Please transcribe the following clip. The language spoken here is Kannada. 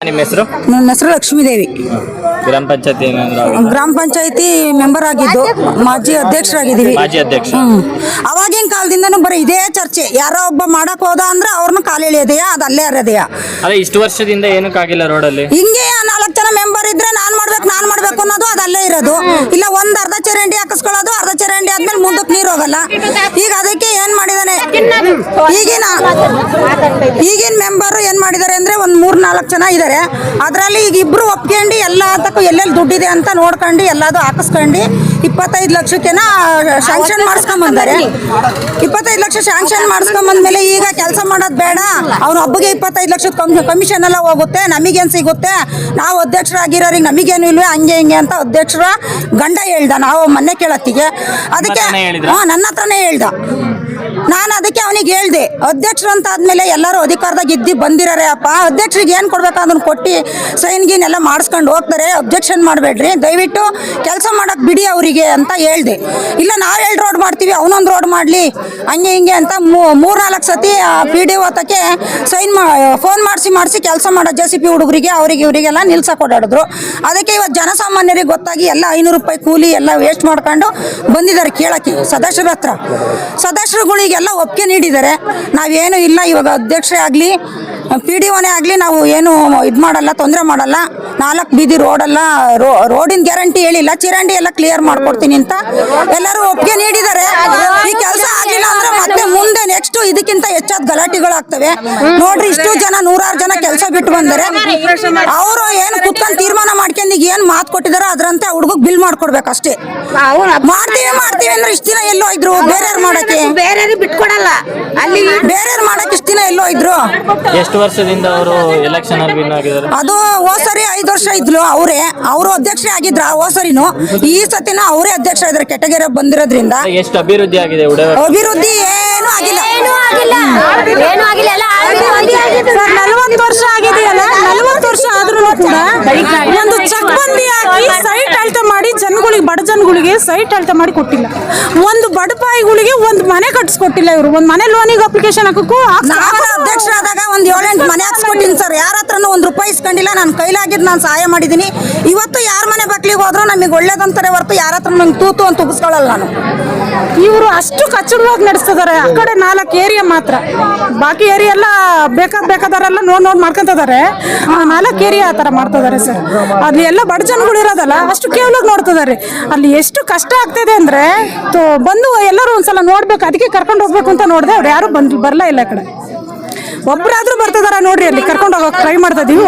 ನಿಮ್ಮ ಹೆಸರು? ನನ್ನ ಹೆಸರು ಲಕ್ಷ್ಮೀದೇವಿ. ಗ್ರಾಮ ಪಂಚಾಯತಿ ಮೆಂಬರ್ ಆಗಿದ್ದು, ಮಾಜಿ ಅಧ್ಯಕ್ಷರಾಗಿದ್ದೀವಿ. ಮಾಜಿ ಅಧ್ಯಕ್ಷ. ಅವಾಗಿನ ಕಾಲದಿಂದನೂ ಬರೀ ಇದೇ ಚರ್ಚೆ. ಯಾರೋ ಒಬ್ಬ ಮಾಡಕ್ ಹೋದ ಅಂದ್ರೆ ಅವ್ರನ್ನ ಕಾಲು ಎಳೆಯೋದೆಯಾ, ಅದು ಅಲ್ಲೇ ಅರೆದೆಯಾ. ಅದೇ ಇಷ್ಟು ವರ್ಷದಿಂದ ಏನಕ್ಕಾಗಿಲ್ಲ ರೋಡಲ್ಲಿ? ಹಿಂಗೆ 4 ಜನ ಮೆಂಬರ್ ಇದ್ರೆ ನಾನ್ ಮಾಡ್ಬೇಕು ಅನ್ನೋದು ಅದು ಅಲ್ಲೇ ಇರೋದು. ಇಲ್ಲ ಒಂದ್ ಅರ್ಧ ಚರಂಡಿ ಹಾಕಿಸ್ಕೊಳ್ಳೋದು, ಅರ್ಧ ಚರಂಡಿ ಆದ್ಮೇಲೆ ಮುಂದಕ್ಕೆ ನೀರು ಹೋಗಲ್ಲ. ಈಗ ಅದಕ್ಕೆ ಏನ್ ಮಾಡಿದಾನೆ ಈಗಿನ ಮೆಂಬರ್ ಏನ್ ಮಾಡಿದಾರೆ ಅಂದ್ರೆ ಒಂದ್ 3-4 ಜನ ಇದಾರೆ. ಅದ್ರಲ್ಲಿ ಈಗ ಇಬ್ರು ಒಪ್ಕೊಂಡು ಎಲ್ಲದಕ್ಕೂ ಎಲ್ಲೆಲ್ಲಿ ದುಡ್ಡಿದೆ ಅಂತ ನೋಡ್ಕೊಂಡು ಎಲ್ಲಾದು ಹಾಕಿಸ್ಕೊಂಡು 25 ಲಕ್ಷಕ್ಕೆನ ಶಾಂಕ್ಷನ್ ಮಾಡಿಸ್ಕೊಂಡ್ ಬಂದಾರೆ. 25 ಲಕ್ಷ ಶಾಂಕ್ಷನ್ ಮಾಡಿಸ್ಕೊಂಡ್ ಬಂದ್ಮೇಲೆ ಈಗ ಕೆಲಸ ಮಾಡೋದು ಬೇಡ, ಅವ್ನ ಒಬ್ಬಗೆ 25 ಲಕ್ಷದ ಕಮಿಷನ್ ಎಲ್ಲ ಹೋಗುತ್ತೆ, ನಮಗೇನ್ ಸಿಗುತ್ತೆ, ನಾವು ಅಧ್ಯಕ್ಷರಾಗಿರೋರಿಗೆ ನಮಗೇನು ಇಲ್ವೇ, ಹಂಗೆ ಹಿಂಗೆ ಅಂತ ಅಧ್ಯಕ್ಷರ ಗಂಡ ಹೇಳ್ದ. ನಾವು ಮೊನ್ನೆ ಕೇಳತ್ತಿಗೆ ಅದಕ್ಕೆ ನನ್ನ ಹತ್ರನೇ ಹೇಳ್ದ. ನಾನು ಅದಕ್ಕೆ ಅವನಿಗೆ ಹೇಳ್ದೆ, ಅಧ್ಯಕ್ಷರು ಅಂತ ಆದ್ಮೇಲೆ ಎಲ್ಲರೂ ಅಧಿಕಾರದಾಗ ಇದ್ದು ಬಂದಿರಾರೆ ಅಪ್ಪ, ಅಧ್ಯಕ್ಷರಿಗೆ ಏನು ಕೊಡ್ಬೇಕು ಅದನ್ನ ಕೊಟ್ಟು ಸೈನ್ ಗೀನ್ ಎಲ್ಲ ಮಾಡಿಸ್ಕೊಂಡು ಹೋಗ್ತಾರೆ, ಅಬ್ಜೆಕ್ಷನ್ ಮಾಡಬೇಡ್ರಿ, ದಯವಿಟ್ಟು ಕೆಲಸ ಮಾಡಕ್ ಬಿಡಿ ಅವರಿಗೆ ಅಂತ ಹೇಳ್ದೆ. ಇಲ್ಲ ನಾವು 2 ರೋಡ್ ಮಾಡ್ತೀವಿ, ಅವನೊಂದು ರೋಡ್ ಮಾಡಲಿ, ಹಂಗೆ ಹಿಂಗೆ ಅಂತ 3-4 ಸತಿ PDO ಹತ್ತಕ್ಕೆ ಸೈನ್ ಫೋನ್ ಮಾಡಿಸಿ ಕೆಲಸ ಮಾಡೋ JCP ಹುಡುಗರಿಗೆ ಅವರಿಗೆ ಇವರಿಗೆಲ್ಲ ನಿಲ್ಸಕ್ಕೆ ಓಡಾಡಿದ್ರು. ಅದಕ್ಕೆ ಇವತ್ತು ಜನಸಾಮಾನ್ಯರಿಗೆ ಗೊತ್ತಾಗಿ ಎಲ್ಲ 500 ರೂಪಾಯಿ ಕೂಲಿ ಎಲ್ಲ ವೇಸ್ಟ್ ಮಾಡ್ಕೊಂಡು ಬಂದಿದ್ದಾರೆ ಕೇಳಕ್ಕೆ ಸದಸ್ಯರ ಹತ್ರ. ಸದಸ್ಯರುಗಳಿಗೆಲ್ಲ ಒಪ್ಪಿಗೆ ನೀಡಿದ್ದಾರೆ. ನಾವೇನು ಇಲ್ಲ, ಇವಾಗ ಅಧ್ಯಕ್ಷರೇ ಆಗಲಿ PDOನೇ ಆಗಲಿ, ನಾವು ಏನು ಇದು ಮಾಡಲ್ಲ, ತೊಂದರೆ ಮಾಡಲ್ಲ. 4 ಬೀದಿ ರೋಡಿನ ಗ್ಯಾರಂಟಿ ಹೇಳಿಲ್ಲ, ಚಿರಂಡಿ ಎಲ್ಲ ಕ್ಲಿಯರ್ ಮಾಡ್ಕೊಡ್ತೀನಿ ಅಂತ ಎಲ್ಲರೂ ಒಪ್ಪಿಗೆ ನೀಡಿದ್ದಾರೆ. ಈ ಕೆಲಸ ಆಗಿಲ್ಲ ಅಂದ್ರೆ ಮತ್ತೆ ಮುಂದೆ ನೆಕ್ಸ್ಟ್ ಇದಕ್ಕಿಂತ ಹೆಚ್ಚಾದ ಗಲಾಟೆಗಳಾಗ್ತವೆ. ನೋಡ್ರಿ, ಇಷ್ಟು ಜನ 100 ಜನ ಕೆಲಸ ಬಿಟ್ಟು ಬಂದರೆ ಅವರು ಏನು ಕುತ್ಕೊಂಡು ತೀರ್ಮಾನ ಮಾಡ್ಕೊಂಡು ಈಗ ಏನು ಮಾತು ಕೊಟ್ಟಿದಾರೋ ಅದರಂತೆ ಹುಡುಗಕ್ಕೆ ಬಿಲ್ ಮಾಡ್ಕೊಡ್ಬೇಕಷ್ಟೇ. ಮಾಡ್ತೀವಿ ಅಂದ್ರೆ ಇಷ್ಟ ದಿನ ಎಲ್ಲೋ ಇದ್ರು, ಬೇರೆಯವ್ರು ಮಾಡಕ್ಕೆ ಬಿಟ್ಕೊಡಲ್ಲ, ಅಲ್ಲಿ ಬೇರೆಯವ್ರು ಮಾಡಕ್ಕೆ ಇಷ್ಟ ದಿನ ಎಲ್ಲೋ ಇದ್ರು. ಎಷ್ಟು ವರ್ಷದಿಂದ ಅವರು ಎಲೆಕ್ಷನ್ ಅಲ್ಲಿ ವಿನ್ ಆಗಿದ್ದಾರೆ? ಅದು ಹೋಸರಿ 5 ವರ್ಷ ಇದ್ಲು, ಅವರು ಅಧ್ಯಕ್ಷರೇ ಆಗಿದ್ರ. ಹೋಸರಿನು ಈ ಸತಿನ ಅವರೇ ಅಧ್ಯಕ್ಷ ಇದ್ದಾರೆ ಕೆಟಗರಿ ಬಂದಿರೋದ್ರಿಂದ. ಎಷ್ಟು ಅಭಿವೃದ್ಧಿ ಆಗಿದೆ? ಅಭಿವೃದ್ಧಿ ಏನು ಆಗಿಲ್ಲ. 40 ವರ್ಷ ಆಗಿದೆಯಲ್ಲ, 40 ವರ್ಷ ಆದ್ರೂ ಕೂಡ ಒಂದು ಚಕ್ಬಂದಿ ಹಾಕಿ ಸೈಟ್ ಅಳತೆ ಮಾಡಿ ಜನಗಳಿಗೆ, ಬಡ ಜನಗಳಿಗೆ ಸೈಟ್ ಅಳತೆ ಮಾಡಿ ಕೊಟ್ಟಿಲ್ಲ. ಒಂದು ಬಡಪಾಯಿಗಳಿಗೆ ಒಂದು ಮನೆ ಕಟ್ಸ್ಕೊಟ್ಟಿಲ್ಲ. ಇವರು ಒಂದು ಮನೆ ಲೋನಿಗೆ ಅಪ್ಲಿಕೇಶನ್ ಹಾಕಕ್ಕೂ ಅಧ್ಯಕ್ಷರಾದಾಗ ಒಂದು 7-8 ಮನೆ ಹಾಕ್ಸ್ಕೊಟ್ಟಿನಿ ಸರ್. ಯಾರ ಹತ್ರನೂ 1 ರೂಪಾಯಿ ಇಸ್ಕೊಂಡಿಲ್ಲ. ನಾನು ಕೈಲಾಗಿದ್ದು ನಾನು ಸಹಾಯ ಮಾಡಿದ್ದೀನಿ. ಇವತ್ತು ಯಾರ ಮನೆ ಬಕ್ಲಿಗೆ ಹೋದ್ರು ನಮಗೆ ಒಳ್ಳೇದಂತಾರೆ ಹೊರತು ಯಾರ ಹತ್ರ ನಂಗೆ ತೂತು ಅಂತ ಉಗಿಸ್ಕೊಳ್ಳಲ್ಲ ನಾನು. ಇವರು ಅಷ್ಟು ಕಚ್ಚಡವಾಗಿ ನಡೆಸ್ತಿದ್ದಾರೆ. ಆ ಕಡೆ 4 ಏರಿಯಾ ಮಾತ್ರ, ಬಾಕಿ ಏರಿಯಾ ಎಲ್ಲ ಬೇಕಾದವರೆಲ್ಲ ನೋಡ್ ಮಾಡ್ಕೊಂತಿದ್ದಾರೆ. 4 ಏರಿಯಾ ಆ ಥರ ಮಾಡ್ತಿದ್ದಾರೆ ಸರ್. ಅಲ್ಲಿ ಎಲ್ಲ ಬಡ ಜನಗಳು ಇರೋದಲ್ಲ, ಅಷ್ಟು ಕೇವಲ ನೋಡ್ತಿದ್ದಾರೆ. ಅಲ್ಲಿ ಎಷ್ಟು ಕಷ್ಟ ಆಗ್ತಿದೆ ಅಂದ್ರೆ ಬಂದು ಎಲ್ಲರೂ ಒಂದ್ಸಲ ನೋಡ್ಬೇಕು, ಅದಕ್ಕೆ ಕರ್ಕೊಂಡು ಹೋಗ್ಬೇಕು ಅಂತ ನೋಡಿದೆ. ಅವ್ರು ಯಾರು ಬರಲೇ ಇಲ್ಲ. ಈ ಕಡೆ ಒಬ್ಬರಾದ್ರೂ ಬರ್ತಿದಾರ ನೋಡ್ರಿ, ಅಲ್ಲಿ ಕರ್ಕೊಂಡು ಹೋಗೋಕೆ ಟ್ರೈ ಮಾಡ್ತಾ ಇದೀವಿ.